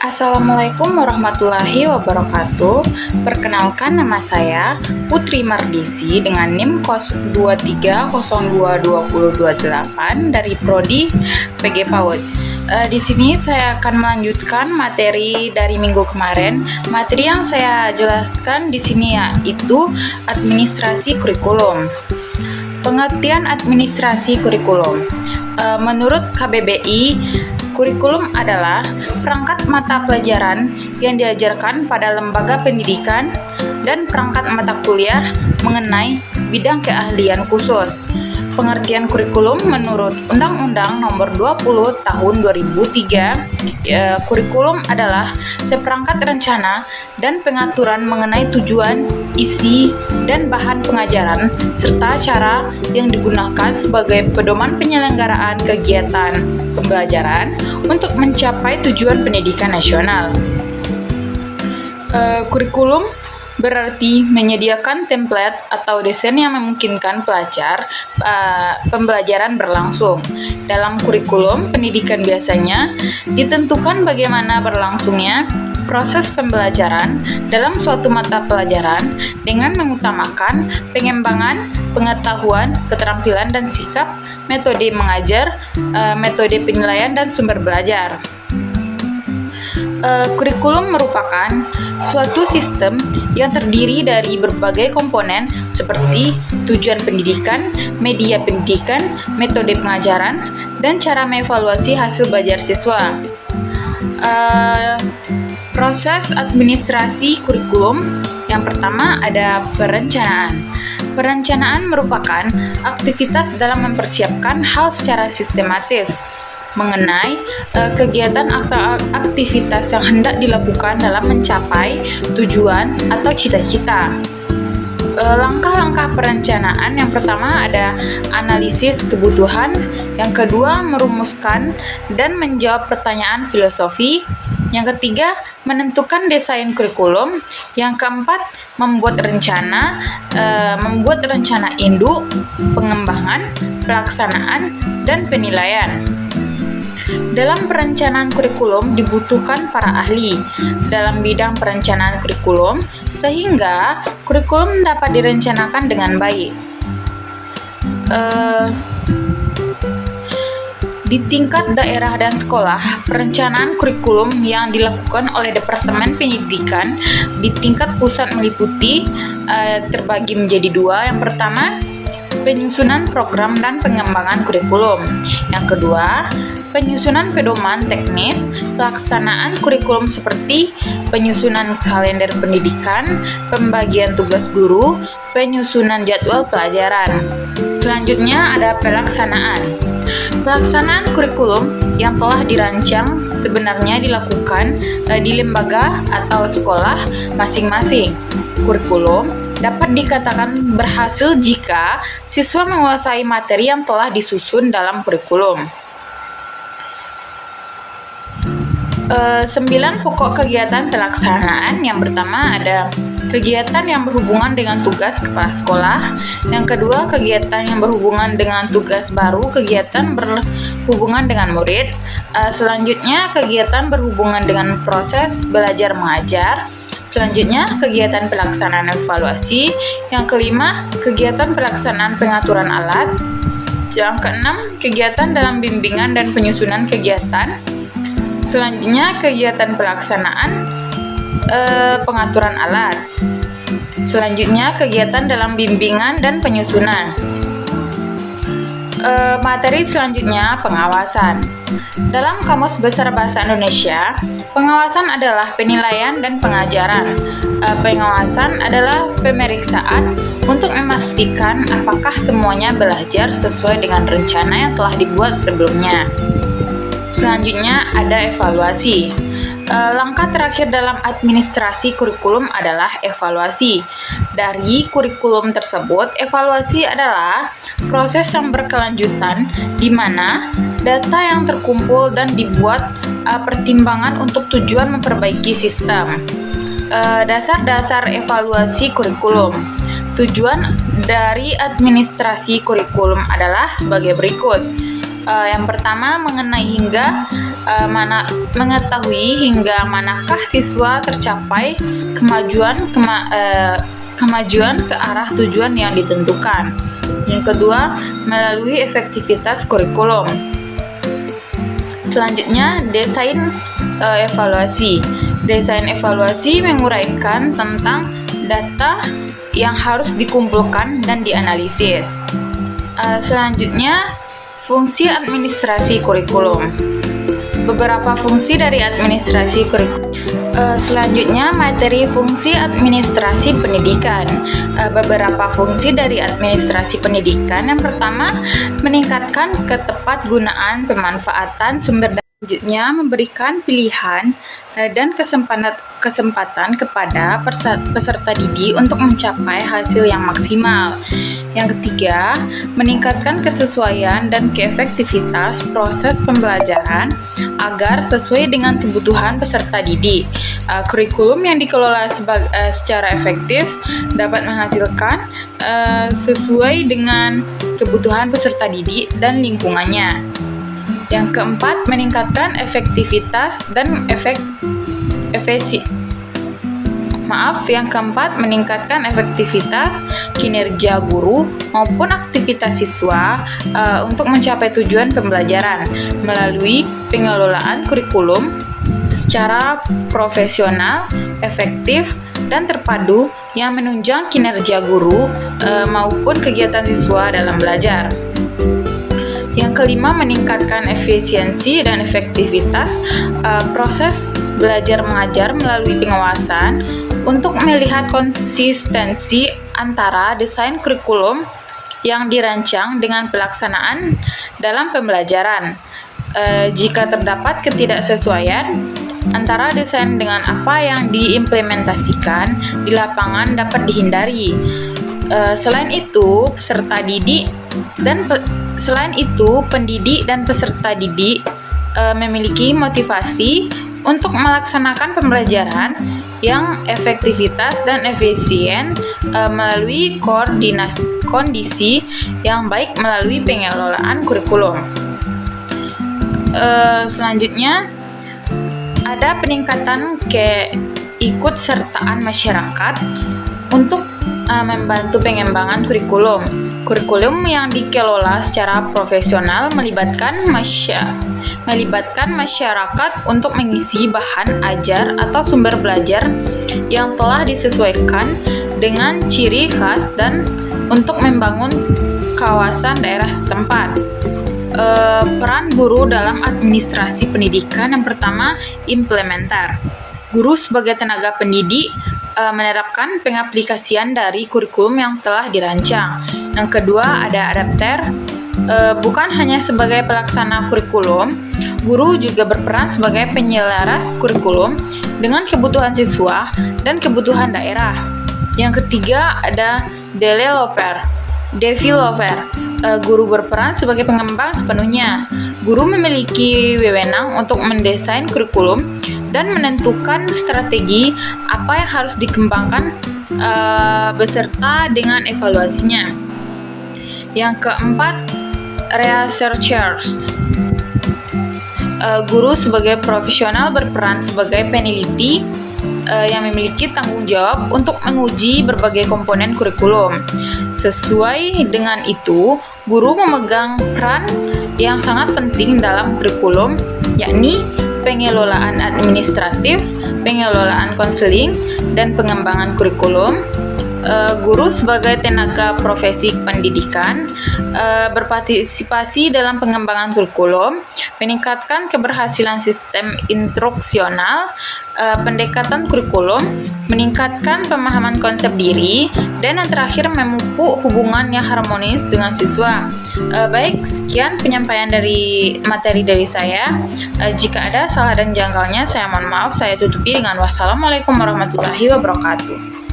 Assalamualaikum warahmatullahi wabarakatuh. Perkenalkan, nama saya Putri Mardisi dengan NIM 23022028 dari Prodi PG PAUD. Di sini saya akan melanjutkan materi dari minggu kemarin. Materi yang saya jelaskan di sini yaitu administrasi kurikulum. Pengertian administrasi kurikulum. Menurut KBBI, kurikulum adalah perangkat mata pelajaran yang diajarkan pada lembaga pendidikan dan perangkat mata kuliah mengenai bidang keahlian khusus. Pengertian kurikulum menurut Undang-Undang Nomor 20 Tahun 2003, kurikulum adalah seperangkat rencana dan pengaturan mengenai tujuan, isi, dan bahan pengajaran serta cara yang digunakan sebagai pedoman penyelenggaraan kegiatan pembelajaran untuk mencapai tujuan pendidikan nasional. Kurikulum berarti menyediakan template atau desain yang memungkinkan pembelajaran berlangsung. Dalam kurikulum pendidikan biasanya ditentukan bagaimana berlangsungnya proses pembelajaran dalam suatu mata pelajaran dengan mengutamakan pengembangan pengetahuan, keterampilan, dan sikap, metode mengajar, metode penilaian, dan sumber belajar. Kurikulum merupakan suatu sistem yang terdiri dari berbagai komponen seperti tujuan pendidikan, media pendidikan, metode pengajaran, dan cara mengevaluasi hasil belajar siswa. Proses administrasi kurikulum yang pertama ada perencanaan. Perencanaan merupakan aktivitas dalam mempersiapkan hal secara sistematis mengenai kegiatan atau aktivitas yang hendak dilakukan dalam mencapai tujuan atau cita-cita. Langkah-langkah perencanaan yang pertama ada analisis kebutuhan, yang kedua merumuskan dan menjawab pertanyaan filosofi, yang ketiga menentukan desain kurikulum, yang keempat membuat rencana induk, pengembangan, pelaksanaan, dan penilaian. Dalam perencanaan kurikulum dibutuhkan para ahli dalam bidang perencanaan kurikulum sehingga kurikulum dapat direncanakan dengan baik. Di tingkat daerah dan sekolah, perencanaan kurikulum yang dilakukan oleh Departemen Pendidikan di tingkat pusat meliputi terbagi menjadi dua. Yang pertama, penyusunan program dan pengembangan kurikulum. Yang kedua, penyusunan pedoman teknis, pelaksanaan kurikulum seperti penyusunan kalender pendidikan, pembagian tugas guru, penyusunan jadwal pelajaran. Selanjutnya ada pelaksanaan. Pelaksanaan kurikulum yang telah dirancang sebenarnya dilakukan di lembaga atau sekolah masing-masing. Kurikulum dapat dikatakan berhasil jika siswa menguasai materi yang telah disusun dalam kurikulum. 9 pokok kegiatan pelaksanaan. Yang pertama ada kegiatan yang berhubungan dengan tugas kepala sekolah. Yang kedua, kegiatan yang berhubungan dengan tugas baru, kegiatan berhubungan dengan murid. Selanjutnya, kegiatan berhubungan dengan proses belajar mengajar. Selanjutnya, kegiatan pelaksanaan evaluasi. Yang kelima, kegiatan pelaksanaan pengaturan alat. Yang keenam, kegiatan dalam bimbingan dan penyusunan kegiatan. Selanjutnya, kegiatan pelaksanaan pengaturan alat. Selanjutnya, kegiatan dalam bimbingan dan penyusunan. Materi selanjutnya, pengawasan. Dalam Kamus Besar Bahasa Indonesia, pengawasan adalah penilaian dan pengajaran. Pengawasan adalah pemeriksaan untuk memastikan apakah semuanya belajar sesuai dengan rencana yang telah dibuat sebelumnya. Selanjutnya ada evaluasi. Langkah terakhir dalam administrasi kurikulum adalah evaluasi. Dari kurikulum tersebut, evaluasi adalah proses yang berkelanjutan di mana data yang terkumpul dan dibuat pertimbangan untuk tujuan memperbaiki sistem. Dasar-dasar evaluasi kurikulum. Tujuan dari administrasi kurikulum adalah sebagai berikut. Yang pertama mengenai hingga mengetahui hingga manakah siswa tercapai kemajuan ke arah tujuan yang ditentukan. Yang kedua, melalui efektivitas kurikulum. Selanjutnya, desain evaluasi. Desain evaluasi menguraikan tentang data yang harus dikumpulkan dan dianalisis. Selanjutnya, fungsi administrasi kurikulum. Beberapa fungsi dari administrasi kurikulum. Selanjutnya, materi fungsi administrasi pendidikan. Beberapa fungsi dari administrasi pendidikan. Yang pertama, meningkatkan ketepatgunaan pemanfaatan sumber daya. Selanjutnya, memberikan pilihan dan kesempatan kepada peserta didik untuk mencapai hasil yang maksimal. Yang ketiga, meningkatkan kesesuaian dan keefektivitas proses pembelajaran agar sesuai dengan kebutuhan peserta didik. Kurikulum yang dikelola secara efektif dapat menghasilkan sesuai dengan kebutuhan peserta didik dan lingkungannya. Yang keempat, meningkatkan efektivitas dan meningkatkan efektivitas kinerja guru maupun aktivitas siswa untuk mencapai tujuan pembelajaran melalui pengelolaan kurikulum secara profesional, efektif, dan terpadu yang menunjang kinerja guru maupun kegiatan siswa dalam belajar. Yang kelima, meningkatkan efisiensi dan efektivitas proses belajar mengajar melalui pengawasan untuk melihat konsistensi antara desain kurikulum yang dirancang dengan pelaksanaan dalam pembelajaran. Jika terdapat ketidaksesuaian antara desain dengan apa yang diimplementasikan di lapangan dapat dihindari. Selain itu, pendidik dan peserta didik memiliki motivasi untuk melaksanakan pembelajaran yang efektivitas dan efisien melalui kondisi yang baik melalui pengelolaan kurikulum. Selanjutnya, ada peningkatan keikutsertaan masyarakat untuk membantu pengembangan kurikulum. Kurikulum yang dikelola secara profesional melibatkan masyarakat untuk mengisi bahan ajar atau sumber belajar yang telah disesuaikan dengan ciri khas dan untuk membangun kawasan daerah setempat. Peran guru dalam administrasi pendidikan. Yang pertama, implementer. Guru sebagai tenaga pendidik menerapkan pengaplikasian dari kurikulum yang telah dirancang. Yang kedua, ada adapter. Bukan hanya sebagai pelaksana kurikulum, guru juga berperan sebagai penyelaras kurikulum dengan kebutuhan siswa dan kebutuhan daerah. Yang ketiga, ada developer. Guru berperan sebagai pengembang sepenuhnya. Guru memiliki wewenang untuk mendesain kurikulum dan menentukan strategi apa yang harus dikembangkan beserta dengan evaluasinya. Yang keempat, researchers. Guru sebagai profesional berperan sebagai peneliti yang memiliki tanggung jawab untuk menguji berbagai komponen kurikulum. Sesuai dengan itu, guru memegang peran yang sangat penting dalam kurikulum, yakni pengelolaan administratif, pengelolaan konseling, dan pengembangan kurikulum. Guru sebagai tenaga profesi pendidikan berpartisipasi dalam pengembangan kurikulum, meningkatkan keberhasilan sistem instruksional, pendekatan kurikulum, meningkatkan pemahaman konsep diri, dan yang terakhir memupuk hubungan yang harmonis dengan siswa. Baik, sekian penyampaian dari materi dari saya. Jika ada salah dan janggalnya, saya mohon maaf. Saya tutupi dengan wassalamualaikum warahmatullahi wabarakatuh.